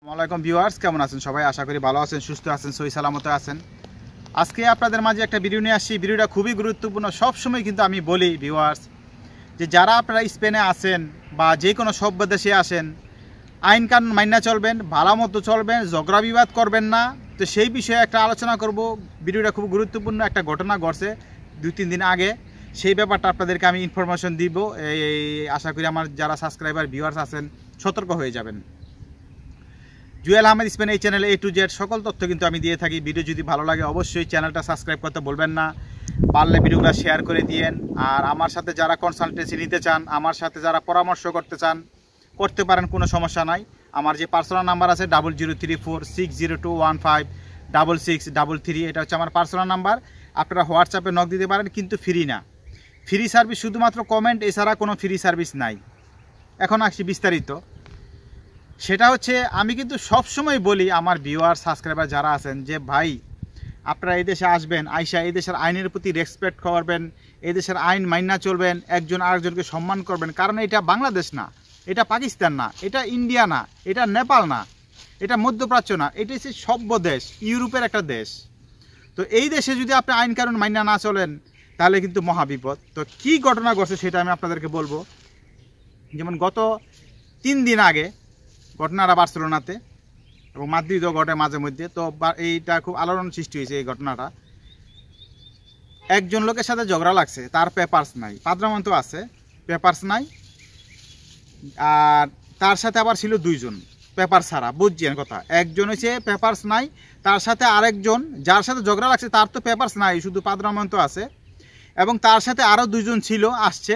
আসসালামাইকুম ভিউয়ার্স, কেমন আছেন সবাই? আশা করি ভালো আছেন, সুস্থ আছেন, সহি সালামতে আছেন। আজকে আপনাদের মাঝে একটা ভিডিও নিয়ে আসছি। ভিডিওটা খুবই গুরুত্বপূর্ণ। সব সময় কিন্তু আমি বলি ভিউয়ার্স যে যারা আপনারা স্পেনে আছেন বা যে কোনো সভ্য দেশে আসেন, আইন কানুন মাইনা চলবেন, ভালো মতো চলবেন, ঝগড়া বিবাদ করবেন না। তো সেই বিষয়ে একটা আলোচনা করব। ভিডিওটা খুব গুরুত্বপূর্ণ। একটা ঘটনা ঘটছে 2-3 দিন আগে, সেই ব্যাপারটা আপনাদেরকে আমি ইনফরমেশন দিব। এই আশা করি আমার যারা সাবস্ক্রাইবার ভিউয়ার্স আছেন সতর্ক হয়ে যাবেন। জুয়েল আহমেদ স্পেন এই চ্যানেলে A to Z সকল তথ্য কিন্তু আমি দিয়ে থাকি। ভিডিও যদি ভালো লাগে অবশ্যই চ্যানেলটা সাবস্ক্রাইব করতে বলবেন না, পারলে ভিডিওগুলো শেয়ার করে দিয়েন। আর আমার সাথে যারা কনসালটেন্সি নিতে চান, আমার সাথে যারা পরামর্শ করতে চান, করতে পারেন, কোনো সমস্যা নাই। আমার যে পার্সোনাল নাম্বার আছে 003460156633, এটা হচ্ছে আমার পার্সোনাল নাম্বার। আপনারা হোয়াটসঅ্যাপে নক দিতে পারেন, কিন্তু ফ্রি না। ফ্রি সার্ভিস শুধুমাত্র কমেন্ট, এছাড়া কোনো ফ্রি সার্ভিস নাই। এখন আসছি বিস্তারিত। সেটা হচ্ছে, আমি কিন্তু সবসময় বলি আমার ভিউয়ার সাবস্ক্রাইবার যারা আছেন যে ভাই, আপনারা এই দেশে আসবেন, আইসা এই দেশের আইনের প্রতি রেসপেক্ট করবেন, এই দেশের আইন মাইনা চলবেন, একজন আরেকজনকে সম্মান করবেন। কারণ এটা বাংলাদেশ না, এটা পাকিস্তান না, এটা ইন্ডিয়া না, এটা নেপাল না, এটা মধ্যপ্রাচ্য না, এটা হচ্ছে সভ্য দেশ, ইউরোপের একটা দেশ। তো এই দেশে যদি আপনি আইন কানুন মাইনা না চলেন তাহলে কিন্তু মহাবিপদ। তো কি ঘটনা ঘটছে সেটা আমি আপনাদেরকে বলবো। যেমন গত 3 দিন আগে ঘটনাটা বার্সেলোনাতে এবং মাদ্রিদও ঘটে মাঝে মধ্যে। তো এইটা খুব আলোড়ন সৃষ্টি হয়েছে। এই ঘটনাটা, একজন লোকের সাথে ঝগড়া লাগছে, তার পেপারস নাই, পাদ্রামন্ত আছে, পেপারস নাই। আর তার সাথে আবার ছিল 2 জন পেপার ছাড়া। বুঝছেন কথা? একজন হচ্ছে পেপারস নাই, তার সাথে আরেকজন যার সাথে ঝগড়া লাগছে তার তো পেপারস নাই, শুধু পাদ্রামন্ত আছে। এবং তার সাথে আরও 2 জন ছিল, আসছে,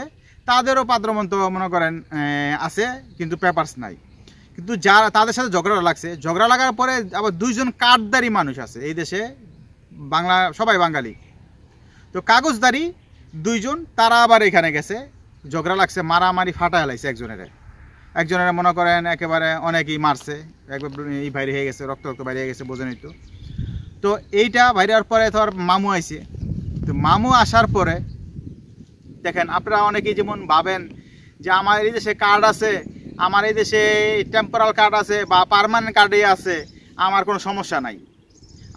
তাদেরও পাদ্রামন্ত মনে করেন আছে, কিন্তু পেপারস নাই। কিন্তু যারা তাদের সাথে ঝগড়া লাগছে, ঝগড়া লাগার পরে আবার 2 জন কার্ডদারি মানুষ আছে এই দেশে। বাংলা সবাই বাঙালি, তো কাগজদারি 2 জন, তারা আবার এখানে গেছে, ঝগড়া লাগছে, মারামারি ফাটায় লাগছে। একজনের মনে করেন একেবারে অনেকেই মারছে, একবার এই বাইরে হয়ে গেছে, রক্ত বাইরে হয়ে গেছে, বোঝেনই তো। তো এইটা বাইরে হওয়ার পরে তো আর মামু আইছে। তো মামু আসার পরে দেখেন, আপনারা অনেকেই যেমন ভাবেন যে আমার এই দেশে কার্ড আছে, আমার এই দেশে টেম্পোরাল কার্ড আছে বা পার্মানেন্ট কার্ডই আছে, আমার কোনো সমস্যা নাই,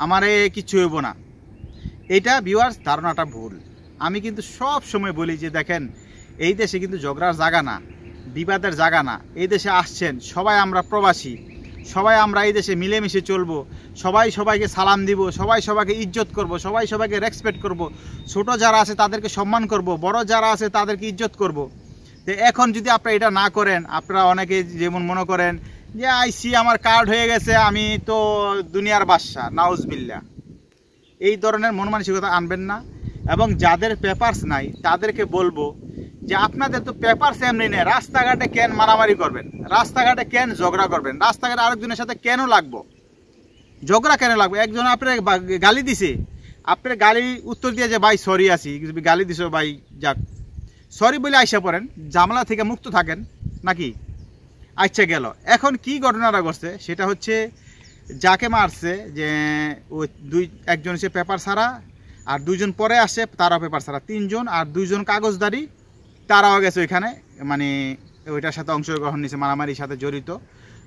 আমারে কিচ্ছু হইব না। এটা ভিউয়ার্স ধারণাটা ভুল। আমি কিন্তু সব সময় বলি যে দেখেন, এই দেশে কিন্তু ঝগড়ার জায়গা না, বিবাদের জায়গা না। এই দেশে আসছেন, সবাই আমরা প্রবাসী, সবাই আমরা এই দেশে মিলেমিশে চলবো, সবাই সবাইকে সালাম দিব, সবাই সবাইকে ইজ্জত করব, সবাই সবাইকে রেসপেক্ট করব, ছোট যারা আছে তাদেরকে সম্মান করব, বড় যারা আছে তাদেরকে ইজ্জত করব। তো এখন যদি আপনারা এটা না করেন, আপনারা অনেকে যেমন মনে করেন যে আইসি আমার কার্ড হয়ে গেছে, আমি তো দুনিয়ার বাদশা, নাউজবিল্লাহ। এই ধরনের মন মানসিকতা আনবেন না। এবং যাদের পেপারস নাই তাদেরকে বলবো যে আপনাদের তো পেপারস এমনি নেই, রাস্তাঘাটে কেন মারামারি করবেন, রাস্তাঘাটে কেন ঝগড়া করবেন, রাস্তাঘাটে আরেকজনের সাথে কেন লাগবো, ঝগড়া কেন লাগবে? একজন আপনার গালি দিছে, আপনার গালি উত্তর দিয়ে যে ভাই সরি আছি, গালি দিছো ভাই, যাক সরি বলে আইসা পড়েন, ঝামেলা থেকে মুক্ত থাকেন নাকি। আচ্ছা গেল। এখন কি ঘটনাটা ঘটছে সেটা হচ্ছে, যাকে মারছে যে ওই একজন হচ্ছে পেপার ছাড়া, আর 2 জন পরে আসে তারাও পেপার ছাড়া, 3 জন, আর 2 জন কাগজদারি, তারাও গেছে ওইখানে, মানে ওইটার সাথে অংশগ্রহণ নিয়েছে, মারামারির সাথে জড়িত।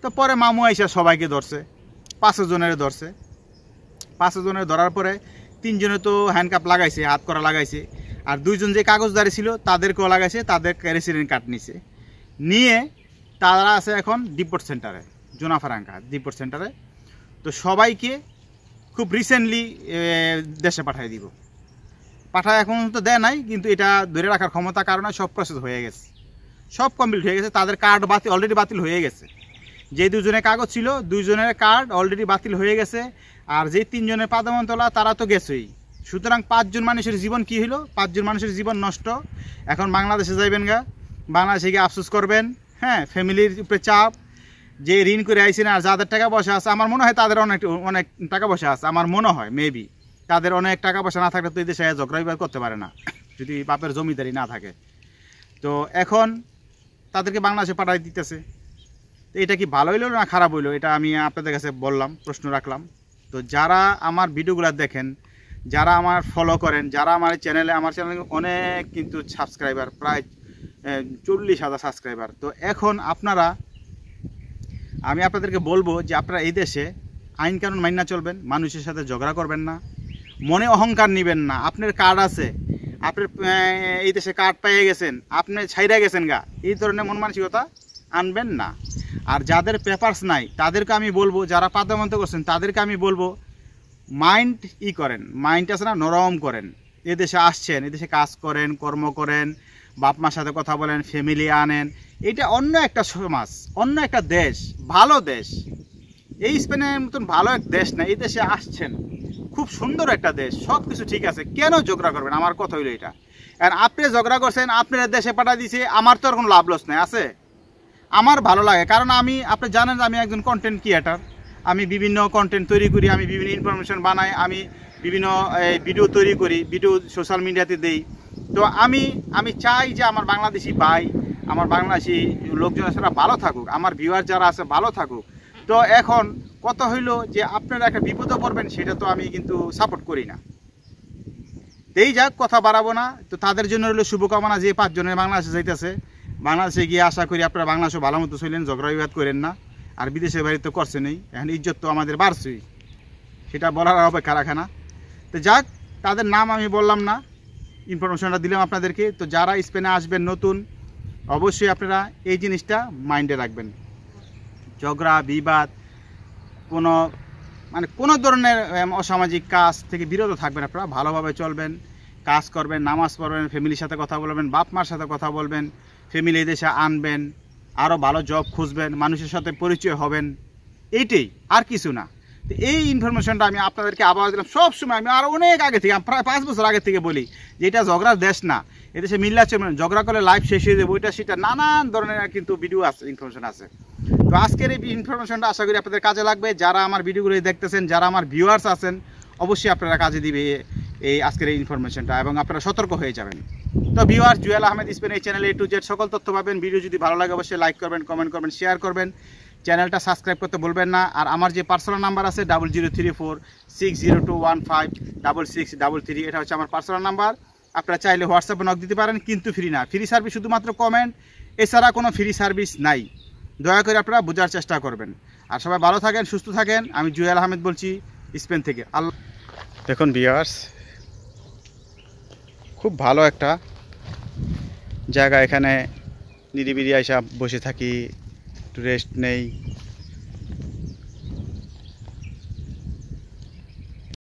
তো পরে মামু আইসা সবাইকে ধরছে, 5 জনের ধরছে। 5 জনের ধরার পরে 3 জনে তো হ্যান্ডকাপ লাগাইছে, হাত করা লাগাইছে, আর 2 জন যে কাগজদারি ছিল তাদেরকেও লাগাইছে, তাদের রেসিডেন্ট কার্ড নিছে, নিয়ে তারা আছে এখন ডিপোর্ট সেন্টারে, জোনাফারাঙ্কা ডিপোর্ট সেন্টারে। তো সবাইকে খুব রিসেন্টলি দেশে পাঠিয়ে দিব। পাঠায় এখন তো দেয় নাই, কিন্তু এটা ধরে রাখার ক্ষমতা কারণে সব প্রসেস হয়ে গেছে, সব কমপ্লিট হয়ে গেছে। তাদের কার্ড অলরেডি বাতিল হয়ে গেছে। যে 2 জনের কাগজ ছিল, 2 জনের কার্ড অলরেডি বাতিল হয়ে গেছে। আর যে 3 জনের পাদামন্তলা, তারা তো গেছেই। সুতরাং 5 জন মানুষের জীবন কি হলো? 5 জন মানুষের জীবন নষ্ট। এখন বাংলাদেশে যাইবেন গা, বাংলাদেশে গিয়ে আফসোস করবেন। হ্যাঁ, ফ্যামিলির উপরে চাপ, যে ঋণ করে আইসেন, আর যাদের টাকা পয়সা আছে, আমার মনে হয় তাদের অনেক টাকা পয়সা আছে, আমার মনে হয় মেবি তাদের অনেক টাকা পয়সা না থাকলে তো এই দেশে ঝগড়া বিবাদ করতে পারে না, যদি বাপের জমিদারি না থাকে। তো এখন তাদেরকে বাংলাদেশে পাঠাই দিতেছে। তো এটা কি ভালো হইলো না খারাপ হইলো, এটা আমি আপনাদের কাছে বললাম, প্রশ্ন রাখলাম। তো যারা আমার ভিডিওগুলো দেখেন, যারা আমার ফলো করেন, যারা আমার চ্যানেলে অনেক কিন্তু সাবস্ক্রাইবার, প্রায় 40,000 সাবস্ক্রাইবার। তো এখন আপনারা আমি আপনাদেরকে বলবো যে আপনারা এই দেশে আইন কানুন মাইনা চলবেন, মানুষের সাথে ঝগড়া করবেন না, মনে অহংকার নেবেন না। আপনার কার্ড আছে, আপনার এই দেশে কার্ড পেয়ে গেছেন, আপনি ছাইরা গেছেন গা, এই ধরনের মন মানসিকতা আনবেন না। আর যাদের পেপারস নাই তাদেরকে আমি বলবো, যারা পাদামন্ত করছেন তাদেরকে আমি বলবো মাইন্ড করেন, মাইন্ড আছে না নরম করেন। এদেশে আসছেন, এদেশে কাজ করেন, কর্ম করেন, বাপ মার সাথে কথা বলেন, ফ্যামিলি আনেন। এটা অন্য একটা সমাজ, অন্য একটা দেশ, ভালো দেশ। এই স্পেনের মতন ভালো এক দেশ না, এই দেশে আসছেন, খুব সুন্দর একটা দেশ, সব কিছু ঠিক আছে, কেন ঝগড়া করবেন? আমার কথা হইলো এটা। আর আপনি ঝগড়া করছেন, আপনার দেশে পাঠিয়ে দিছে, আমার তো আর কোনো লাভ লস নেই আছে। আমার ভালো লাগে, কারণ আপনি জানেন আমি একজন কন্টেন্ট ক্রিয়েটার, আমি বিভিন্ন কন্টেন্ট তৈরি করি, আমি বিভিন্ন ইনফরমেশন বানাই, আমি বিভিন্ন ভিডিও তৈরি করি, ভিডিও সোশ্যাল মিডিয়াতে দেই। তো আমি চাই যে আমার বাংলাদেশি ভাই, আমার বাংলাদেশি লোকজন সেটা ভালো থাকুক, আমার ভিউয়ার যারা আছে ভালো থাকুক। তো এখন কথা হইলো যে আপনারা একটা বিপদে পড়বেন, সেটা তো আমি কিন্তু সাপোর্ট করি না। এই যাক, কথা বাড়াবো না। তো তাদের জন্য হলো শুভকামনা, যে 5 জনের বাংলাদেশে যাইতেছে, বাংলাদেশে গিয়ে আশা করি আপনারা বাংলাদেশও ভালো মতো চলেন, ঝগড়া বিবাদ করেন না। আর বিদেশের বাড়ি তো করছে নেই, এখন ইজ্জত তো আমাদের বাড়ছেই, সেটা বলার অপেক্ষা রাখে না। তো যাক, তাদের নাম আমি বললাম না, ইনফরমেশনটা দিলাম আপনাদেরকে। তো যারা স্পেনে আসবেন নতুন, অবশ্যই আপনারা এই জিনিসটা মাইন্ডে রাখবেন। ঝগড়া বিবাদ, কোনো ধরনের অসামাজিক কাজ থেকে বিরত থাকবেন। আপনারা ভালোভাবে চলবেন, কাজ করবেন, নামাজ পড়বেন, ফ্যামিলির সাথে কথা বলবেন, বাপ মার সাথে কথা বলবেন, ফ্যামিলি দেশে আনবেন, আরও ভালো জব খুঁজবেন, মানুষের সাথে পরিচয় হবেন, এইটাই, আর কিছু না। তো এই ইনফরমেশনটা আমি আপনাদেরকে আবার দিলাম। সবসময় আমি আরও অনেক আগে থেকে, প্রায় 5 বছর আগে থেকে বলি যে এটা ঝগড়ার দেশ না, এদেশে মিল্লা চলবেন, ঝগড়া করলে লাইফ শেষ হয়ে যাবে, ওইটা সেটা নানান ধরনের কিন্তু ভিডিও আছে, ইনফরমেশন আছে। তো আজকের এই ইনফরমেশনটা আশা করি আপনাদের কাজে লাগবে। যারা আমার ভিডিওগুলো দেখতেছেন, যারা আমার ভিউয়ার্স আছেন, অবশ্যই আপনারা কাজে দিবে এই আজকের এই ইনফরমেশনটা, এবং আপনারা সতর্ক হয়ে যাবেন। তো ভিউয়ার্স, জুয়েল আহমেদ স্পেন এই চ্যানেলে A to Z সকল তথ্য পাবেন। ভিডিও যদি ভালো লাগে অবশ্যই লাইক করবেন, কমেন্ট করবেন, শেয়ার করবেন, চ্যানেলটা সাবস্ক্রাইব করতে বলবেন না। আর আমার যে পার্সোনাল নাম্বার আছে 003460215663, এটা হচ্ছে আমার পার্সোনাল নাম্বার। আপনারা চাইলে হোয়াটসঅ্যাপে নক দিতে পারেন, কিন্তু ফ্রি না। ফ্রি সার্ভিস শুধুমাত্র কমেন্ট, এছাড়া কোনো ফ্রি সার্ভিস নাই। দয়া করে আপনারা বোঝার চেষ্টা করবেন। আর সবাই ভালো থাকেন, সুস্থ থাকেন। আমি জুয়েল আহমেদ বলছি স্পেন থেকে। আল্লাহ। দেখুন ভিউয়ার্স, খুব ভালো একটা জায়গা, এখানে নিরিবিলি আইসা বসে থাকি, একটু রেস্ট নেই।